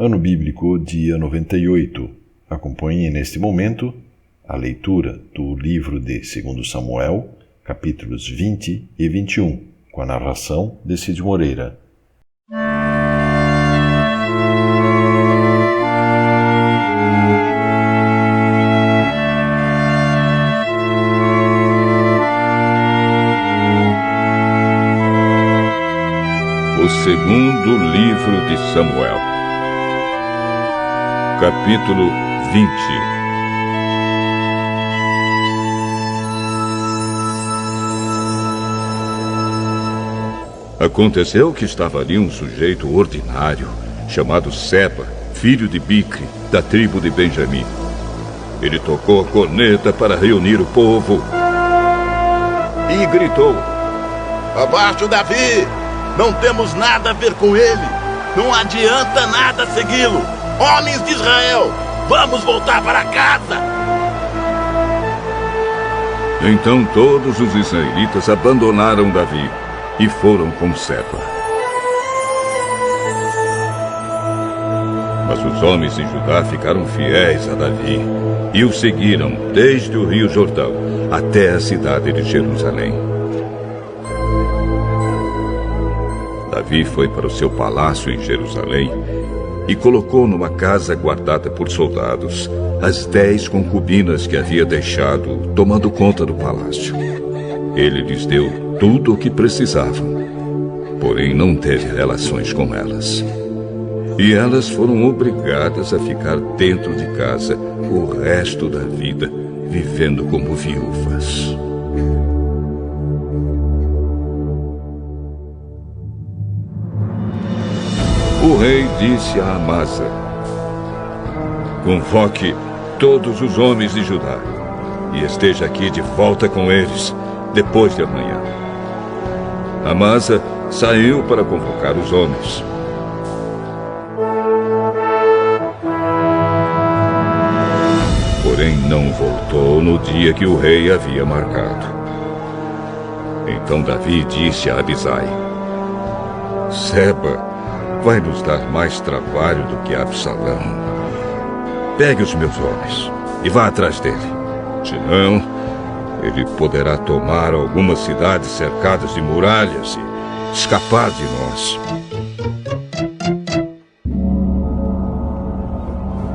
Ano Bíblico, dia 98. Acompanhe neste momento a leitura do livro de 2 Samuel, capítulos 20 e 21, com a narração de Cid Moreira. O segundo livro de Samuel, capítulo 20. Aconteceu que estava ali um sujeito ordinário, chamado Seba, filho de Bicri, da tribo de Benjamim. Ele tocou a corneta para reunir o povo e gritou: "Abaixo, Davi! Não temos nada a ver com ele. Não adianta nada segui-lo. Homens de Israel, vamos voltar para casa." Então todos os israelitas abandonaram Davi e foram com Seba. Mas os homens de Judá ficaram fiéis a Davi e o seguiram desde o rio Jordão até a cidade de Jerusalém. Davi foi para o seu palácio em Jerusalém e colocou numa casa guardada por soldados as 10 concubinas que havia deixado tomando conta do palácio. Ele lhes deu tudo o que precisavam, porém não teve relações com elas. E elas foram obrigadas a ficar dentro de casa o resto da vida, vivendo como viúvas. O rei disse a Amasa: "Convoque todos os homens de Judá e esteja aqui de volta com eles depois de amanhã." Amasa saiu para convocar os homens. Porém, não voltou no dia que o rei havia marcado. Então Davi disse a Abisai: "Seba vai nos dar mais trabalho do que Absalão. Pegue os meus homens e vá atrás dele. Senão, ele poderá tomar algumas cidades cercadas de muralhas e escapar de nós."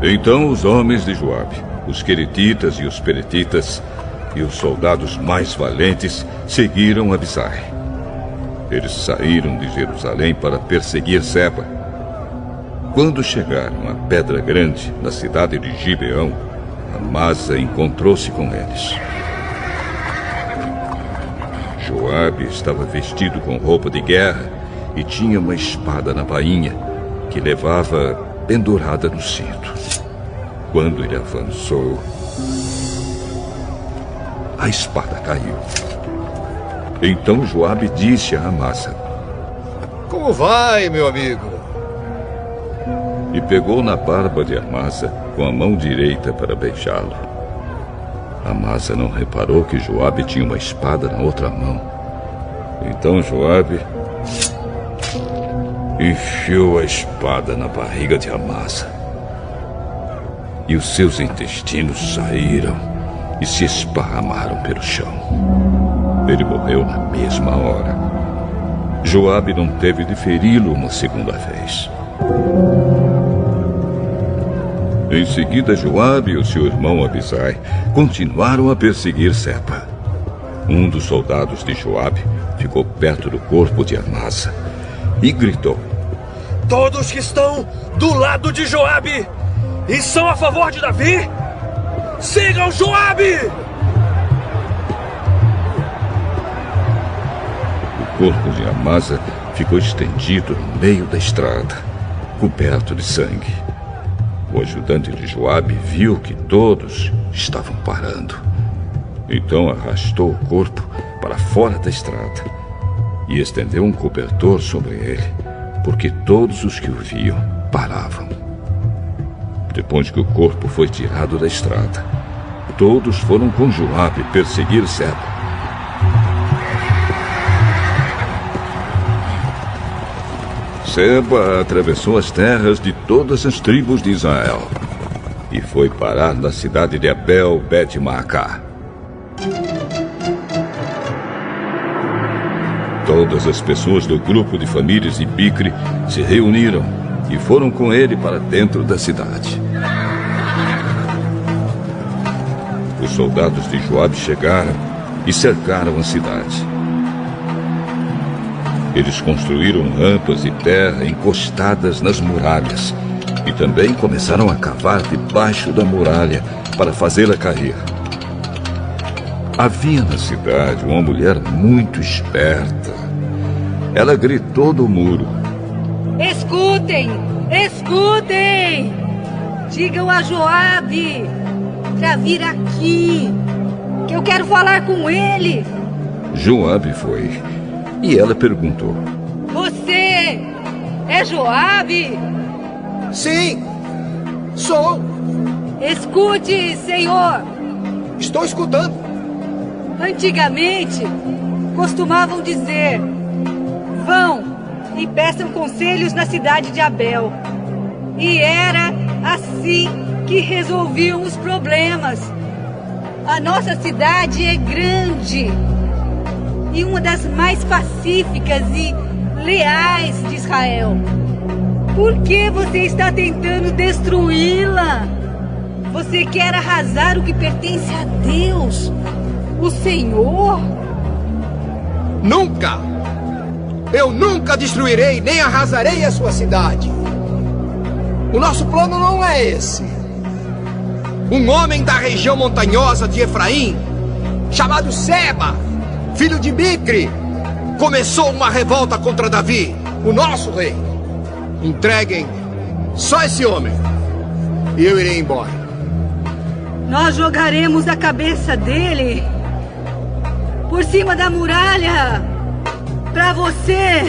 Então os homens de Joabe, os queretitas e os peretitas e os soldados mais valentes seguiram Abisai. Eles saíram de Jerusalém para perseguir Seba. Quando chegaram à Pedra Grande, na cidade de Gibeão, Amasa encontrou-se com eles. Joabe estava vestido com roupa de guerra e tinha uma espada na bainha, que levava pendurada no cinto. Quando ele avançou, a espada caiu. Então Joabe disse a Amasa: "Como vai, meu amigo?" E pegou na barba de Amasa com a mão direita para beijá-lo. Amasa não reparou que Joabe tinha uma espada na outra mão. Então Joabe enfiou a espada na barriga de Amasa, e os seus intestinos saíram e se esparramaram pelo chão. Ele morreu na mesma hora. Joabe não teve de feri-lo uma segunda vez. Em seguida, Joabe e o seu irmão Abisai continuaram a perseguir Seba. Um dos soldados de Joabe ficou perto do corpo de Amasa e gritou: "Todos que estão do lado de Joabe e são a favor de Davi, sigam Joabe!" O corpo de Amasa ficou estendido no meio da estrada, coberto de sangue. O ajudante de Joabe viu que todos estavam parando. Então arrastou o corpo para fora da estrada e estendeu um cobertor sobre ele, porque todos os que o viam paravam. Depois que o corpo foi tirado da estrada, todos foram com Joabe perseguir Seba. Seba atravessou as terras de todas as tribos de Israel e foi parar na cidade de Abel Bet-Maacá. Todas as pessoas do grupo de famílias de Bicre se reuniram e foram com ele para dentro da cidade. Os soldados de Joabe chegaram e cercaram a cidade. Eles construíram rampas de terra encostadas nas muralhas e também começaram a cavar debaixo da muralha para fazê-la cair. Havia na cidade uma mulher muito esperta. Ela gritou do muro: Escutem! Escutem! Digam a Joabe para vir aqui, que eu quero falar com ele. Joabe foi e ela perguntou: Você é Joabe? Sim, sou. Escute, senhor. Estou escutando. Antigamente, costumavam dizer: vão e peçam conselhos na cidade de Abel. E era assim que resolviam os problemas. A nossa cidade é grande e uma das mais pacíficas e leais de Israel. Por que você está tentando destruí-la? Você quer arrasar o que pertence a Deus, o Senhor? Nunca! Eu nunca destruirei nem arrasarei a sua cidade. O nosso plano não é esse. Um homem da região montanhosa de Efraim, chamado Seba, filho de Bicre, começou uma revolta contra Davi, o nosso rei. Entreguem só esse homem e eu irei embora. Nós jogaremos a cabeça dele por cima da muralha para você.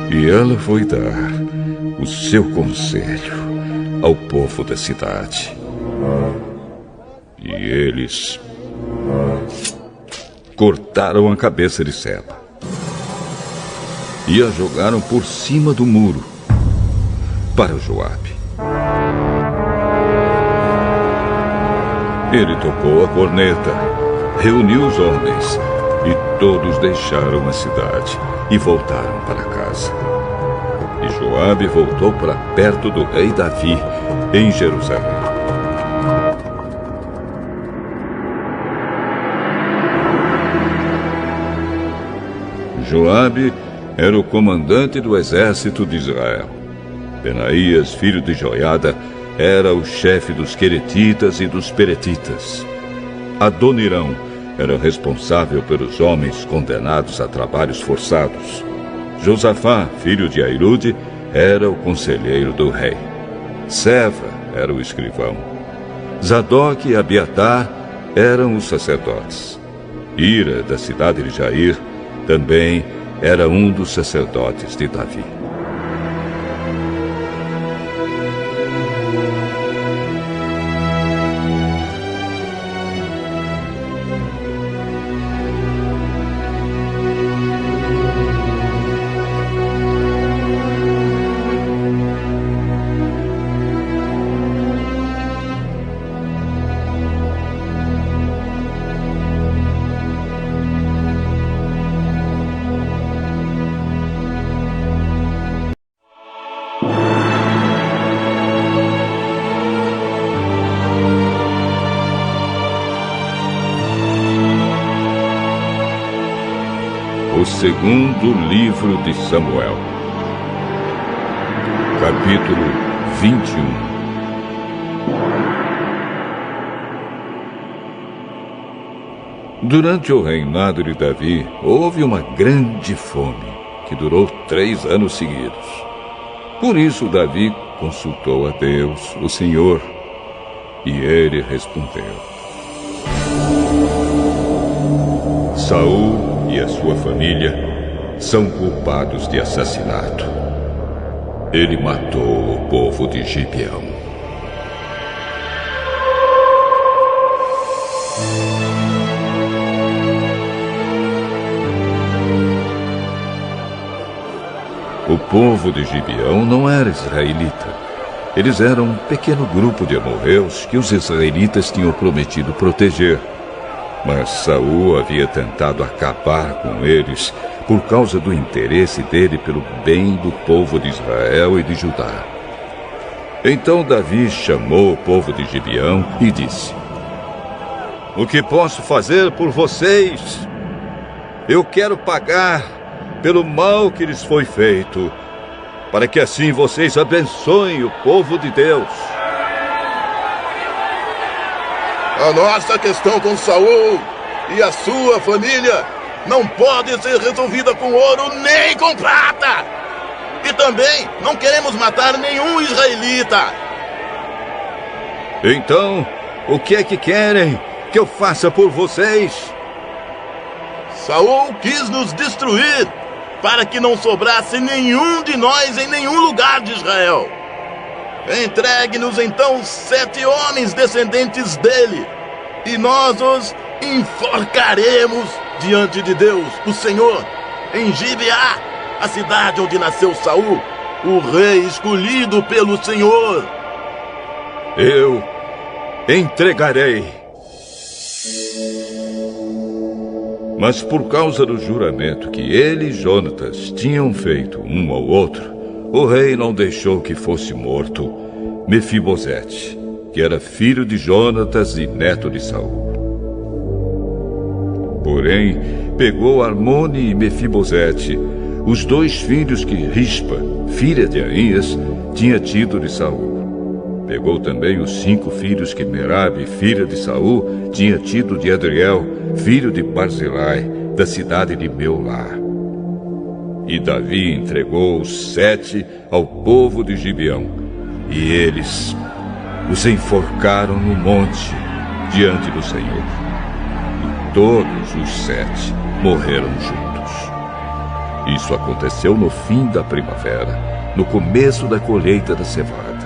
E ela foi dar o seu conselho ao povo da cidade. E eles cortaram a cabeça de Seba e a jogaram por cima do muro para Joabe. Ele tocou a corneta, reuniu os homens e todos deixaram a cidade e voltaram para casa. E Joabe voltou para perto do rei Davi, em Jerusalém. Joabe era o comandante do exército de Israel. Benaías, filho de Joiada, era o chefe dos queretitas e dos peretitas. Adonirão era responsável pelos homens condenados a trabalhos forçados. Josafá, filho de Airude, era o conselheiro do rei. Seva era o escrivão. Zadok e Abiatar eram os sacerdotes. Ira, da cidade de Jair, também era um dos sacerdotes de Davi. O segundo livro de Samuel, capítulo 21. Durante o reinado de Davi, houve uma grande fome, que durou 3 anos seguidos. Por isso Davi consultou a Deus, o Senhor, e ele respondeu: Saul e a sua família são culpados de assassinato. Ele matou o povo de Gibeão. O povo de Gibeão não era israelita. Eles eram um pequeno grupo de amorreus que os israelitas tinham prometido proteger. Mas Saul havia tentado acabar com eles por causa do interesse dele pelo bem do povo de Israel e de Judá. Então Davi chamou o povo de Gibeão e disse: "O que posso fazer por vocês? Eu quero pagar pelo mal que lhes foi feito, para que assim vocês abençoem o povo de Deus." A nossa questão com Saul e a sua família não pode ser resolvida com ouro nem com prata. E também não queremos matar nenhum israelita. Então, o que é que querem que eu faça por vocês? Saul quis nos destruir para que não sobrasse nenhum de nós em nenhum lugar de Israel. Entregue-nos então 7 homens descendentes dele, e nós os enforcaremos diante de Deus, o Senhor, em Gibeá, a cidade onde nasceu Saul, o rei escolhido pelo Senhor. Eu entregarei. Mas por causa do juramento que ele e Jonatas tinham feito um ao outro, o rei não deixou que fosse morto Mefibosete, que era filho de Jonatas e neto de Saul. Porém, pegou Armone e Mefibosete, os 2 filhos que Rispa, filha de Aías, tinha tido de Saul. Pegou também os 5 filhos que Merabe, filha de Saul, tinha tido de Adriel, filho de Barzilai, da cidade de Meolá. E Davi entregou os 7 ao povo de Gibeão, e eles os enforcaram no monte diante do Senhor. E todos os 7 morreram juntos. Isso aconteceu no fim da primavera, no começo da colheita da cevada.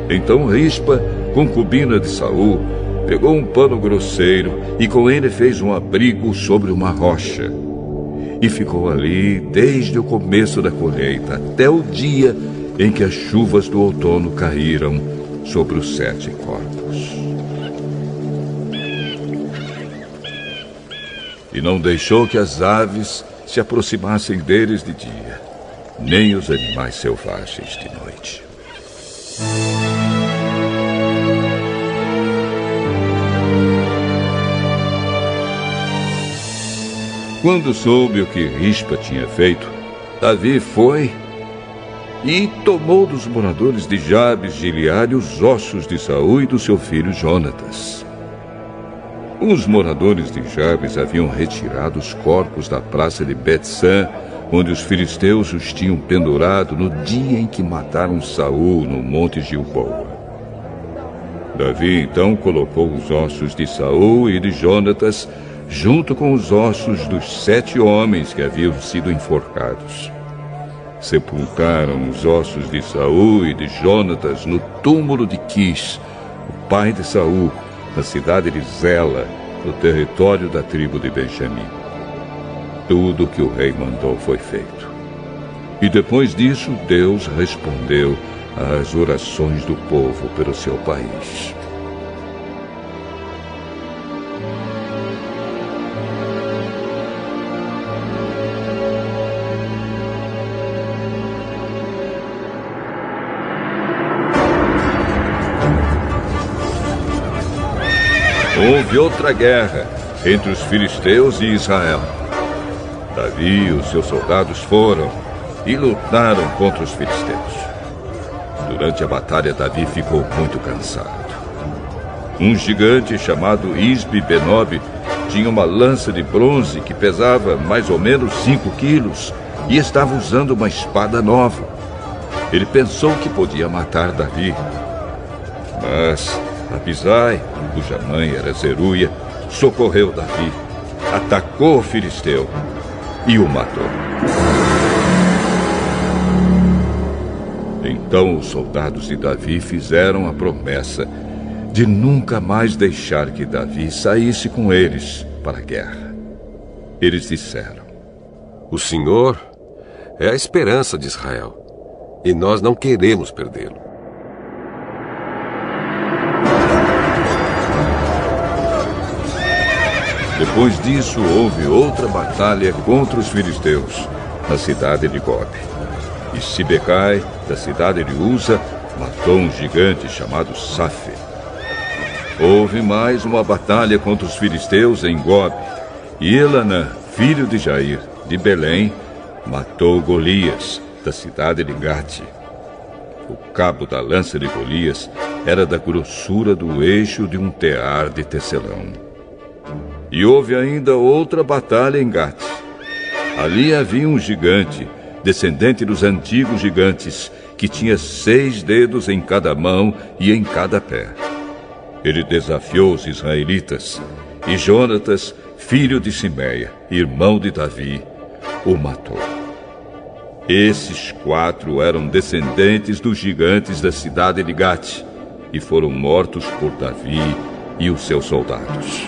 Então Rispa, concubina de Saul, pegou um pano grosseiro e com ele fez um abrigo sobre uma rocha. E ficou ali desde o começo da colheita até o dia em que as chuvas do outono caíram sobre os 7 corpos. E não deixou que as aves se aproximassem deles de dia, nem os animais selvagens de noite. Quando soube o que Rispa tinha feito, Davi foi e tomou dos moradores de Jabes de Gileade os ossos de Saul e do seu filho Jonatas. Os moradores de Jabes haviam retirado os corpos da praça de Bet-San, onde os filisteus os tinham pendurado no dia em que mataram Saul no monte Gilboa. Davi então colocou os ossos de Saul e de Jonatas junto com os ossos dos 7 homens que haviam sido enforcados. Sepultaram os ossos de Saul e de Jonatas no túmulo de Quis, o pai de Saul, na cidade de Zela, no território da tribo de Benjamim. Tudo o que o rei mandou foi feito. E depois disso, Deus respondeu às orações do povo pelo seu país. Houve outra guerra entre os filisteus e Israel. Davi e os seus soldados foram e lutaram contra os filisteus. Durante a batalha, Davi ficou muito cansado. Um gigante chamado Isbi-Benob tinha uma lança de bronze que pesava mais ou menos 5 quilos e estava usando uma espada nova. Ele pensou que podia matar Davi, mas Abisai, cuja mãe era Zeruia, socorreu Davi, atacou o filisteu e o matou. Então os soldados de Davi fizeram a promessa de nunca mais deixar que Davi saísse com eles para a guerra. Eles disseram: "O Senhor é a esperança de Israel. E nós não queremos perdê-lo. Depois disso, houve outra batalha contra os filisteus, na cidade de Gobe. E Sibecai, da cidade de Uza, matou um gigante chamado Safe. Houve mais uma batalha contra os filisteus em Gobe. E Elanã, filho de Jair, de Belém, matou Golias, da cidade de Gate. O cabo da lança de Golias era da grossura do eixo de um tear de tecelão. E houve ainda outra batalha em Gate. Ali havia um gigante, descendente dos antigos gigantes, que tinha 6 dedos em cada mão e em cada pé. Ele desafiou os israelitas, e Jonatas, filho de Simeia, irmão de Davi, o matou. Esses 4 eram descendentes dos gigantes da cidade de Gate, e foram mortos por Davi e os seus soldados.